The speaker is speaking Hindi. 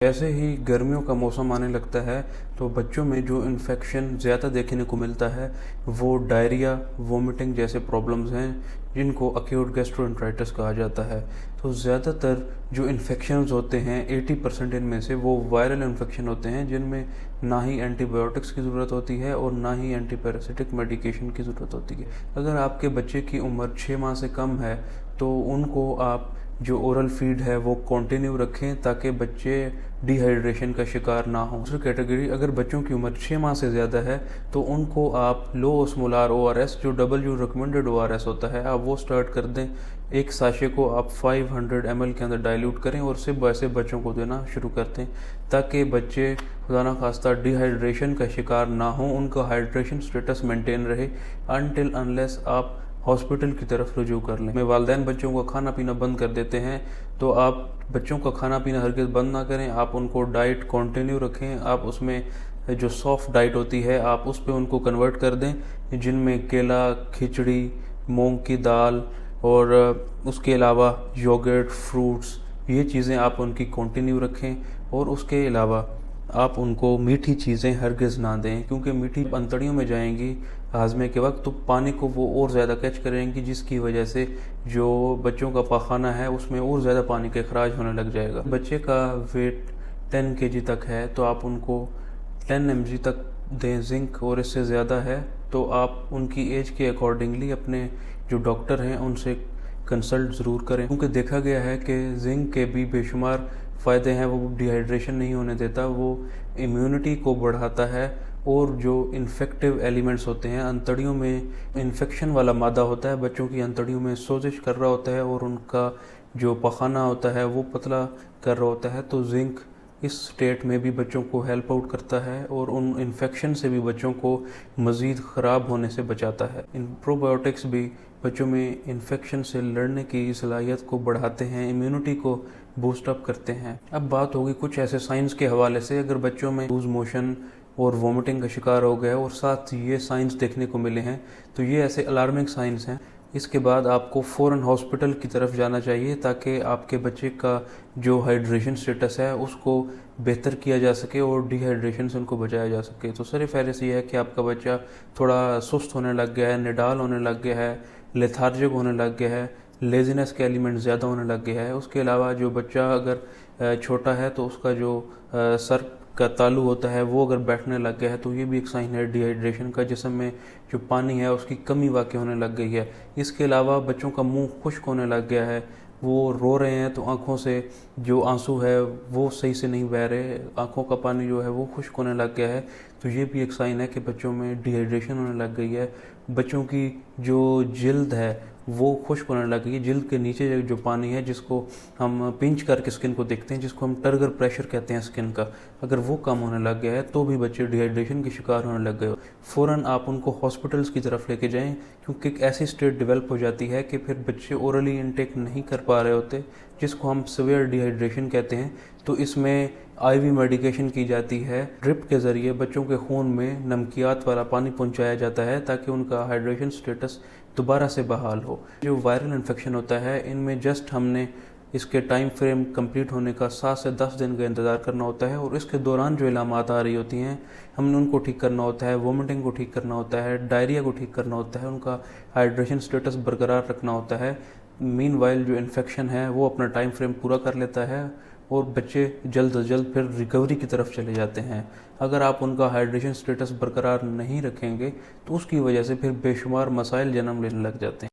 जैसे ही गर्मियों का मौसम आने लगता है तो बच्चों में जो इन्फेक्शन ज़्यादा देखने को मिलता है वो डायरिया, वोमिटिंग जैसे प्रॉब्लम्स हैं जिनको अक्यूट गैस्ट्रोएंटेराइटिस कहा जाता है। तो ज़्यादातर जो इन्फेक्शंस होते हैं 80% इनमें से वो वायरल इन्फेक्शन होते हैं जिनमें ना ही एंटीबायोटिक्स की ज़रूरत होती है और ना ही एंटीपैरासिटिक मेडिकेशन की ज़रूरत होती है। अगर आपके बच्चे की उम्र 6 माह से कम है तो उनको आप जो ओरल फीड है वो कंटिन्यू रखें ताकि बच्चे डिहाइड्रेशन का शिकार ना हो। दूसरी कैटेगरी, अगर बच्चों की उम्र 6 माह से ज़्यादा है तो उनको आप लो ओस्मोलार ORS जो डब्ल्यू रिकमेंडेड ORS होता है आप वो स्टार्ट कर दें। एक साशे को आप 500 ml के अंदर डाइल्यूट करें और सिर्फ वैसे बच्चों को देना शुरू कर दें ताकि बच्चे खुदा ना खास्ता डिहाइड्रेशन का शिकार ना हो, उनका हाइड्रेशन स्टेटस मेंटेन रहे अनटिल अनलेस आप हॉस्पिटल की तरफ रुजू कर लें। में वालिदैन बच्चों का खाना पीना बंद कर देते हैं तो आप बच्चों का खाना पीना हरगिज़ बंद ना करें, आप उनको डाइट कंटिन्यू रखें। आप उसमें जो सॉफ्ट डाइट होती है आप उस पर उनको कन्वर्ट कर दें जिनमें केला, खिचड़ी, मूंग की दाल और उसके अलावा योगर्ट, फ्रूट्स, ये चीज़ें आप उनकी कंटिन्यू रखें। और उसके अलावा आप उनको मीठी चीज़ें हरगिज़ ना दें क्योंकि मीठी अंतड़ियों में जाएंगी हाजमे के वक्त तो पानी को वो और ज़्यादा कैच करेंगी जिसकी वजह से जो बच्चों का पाखाना है उसमें और ज़्यादा पानी का अखराज होने लग जाएगा। बच्चे का वेट 10 kg तक है तो आप उनको 10 mg तक दें जिंक, और इससे ज़्यादा है तो आप उनकी एज के अकॉर्डिंगली अपने जो डॉक्टर हैं उनसे कंसल्ट ज़रूर करें क्योंकि देखा गया है कि जिंक के भी बेशुमार फ़ायदे हैं। वो डिहाइड्रेशन नहीं होने देता, वो इम्यूनिटी को बढ़ाता है और जो इन्फेक्टिव एलिमेंट्स होते हैं अंतड़ियों में इन्फेक्शन वाला मादा होता है, बच्चों की अंतड़ियों में सोजिश कर रहा होता है और उनका जो पखाना होता है वो पतला कर रहा होता है। तो जिंक इस स्टेट में भी बच्चों को हेल्प आउट करता है और उन इन्फेक्शन से भी बच्चों को मज़ीद ख़राब होने से बचाता है। इन प्रोबायोटिक्स भी बच्चों में इन्फेक्शन से लड़ने की सलाहियत को बढ़ाते हैं, इम्यूनिटी को बूस्ट अप करते हैं। अब बात होगी कुछ ऐसे साइंस के हवाले से, अगर बच्चों में लूज मोशन और वोमिटिंग का शिकार हो गया और साथ ये साइंस देखने को मिले हैं तो ये ऐसे अलार्मिंग साइंस हैं। इसके बाद आपको फ़ौरन हॉस्पिटल की तरफ जाना चाहिए ताकि आपके बच्चे का जो हाइड्रेशन स्टेटस है उसको बेहतर किया जा सके और डिहाइड्रेशन से उनको बचाया जा सके। तो सर फहरिस्त ये है कि आपका बच्चा थोड़ा सुस्त होने लग गया है, निडाल होने लग गया है, लेथार्जिक होने लग गया है, लेजीनेस के एलिमेंट ज़्यादा होने लग गया है। उसके अलावा जो बच्चा अगर छोटा है तो उसका जो सर का तालू होता है वो अगर बैठने लग गया है तो ये भी एक साइन है डिहाइड्रेशन का, जिसम में जो पानी है उसकी कमी वाक़ई होने लग गई है। इसके अलावा बच्चों का मुंह खुश्क होने लग गया है, वो रो रहे हैं तो आँखों से जो आंसू है वो सही से नहीं बह रहे, आँखों का पानी जो है वो खुश्क होने लग गया है, तो ये भी एक साइन है कि बच्चों में डिहाइड्रेशन होने लग गई है। बच्चों की जो जिल्द है वो खुश्क होने लग गई है, जिल्द के नीचे जो पानी है जिसको हम पिंच करके स्किन को देखते हैं, जिसको हम टर्गर प्रेशर कहते हैं स्किन का, अगर वो कम होने लग गया है तो भी बच्चे डिहाइड्रेशन के शिकार होने लग गए हो। फ़ौरन आप उनको हॉस्पिटल्स की तरफ लेके जाएं क्योंकि एक ऐसी स्टेट डेवलप हो जाती है कि फिर बच्चे ओरली इनटेक नहीं कर पा रहे होते, जिसको हम सीवियर डिहाइड्रेशन कहते हैं। तो इसमें आईवी मेडिकेशन की जाती है, ड्रिप के ज़रिए बच्चों के खून में नमकियात वाला पानी पहुंचाया जाता है ताकि उनका हाइड्रेशन स्टेटस दोबारा से बहाल हो। जो वायरल इन्फेक्शन होता है इनमें जस्ट हमने इसके टाइम फ्रेम कंप्लीट होने का 7 से 10 दिन का इंतज़ार करना होता है और इसके दौरान जो इलामात आ रही होती हैं हमने उनको ठीक करना होता है, वोमिटिंग को ठीक करना होता है, डायरिया को ठीक करना होता है, उनका हाइड्रेशन स्टेटस बरकरार रखना होता है। मीनवाइल जो इन्फेक्शन है वो अपना टाइम फ्रेम पूरा कर लेता है और बच्चे जल्द अज जल्द फिर रिकवरी की तरफ चले जाते हैं। अगर आप उनका हाइड्रेशन स्टेटस बरकरार नहीं रखेंगे तो उसकी वजह से फिर बेशुमार मसाइल जन्म लेने लग जाते हैं।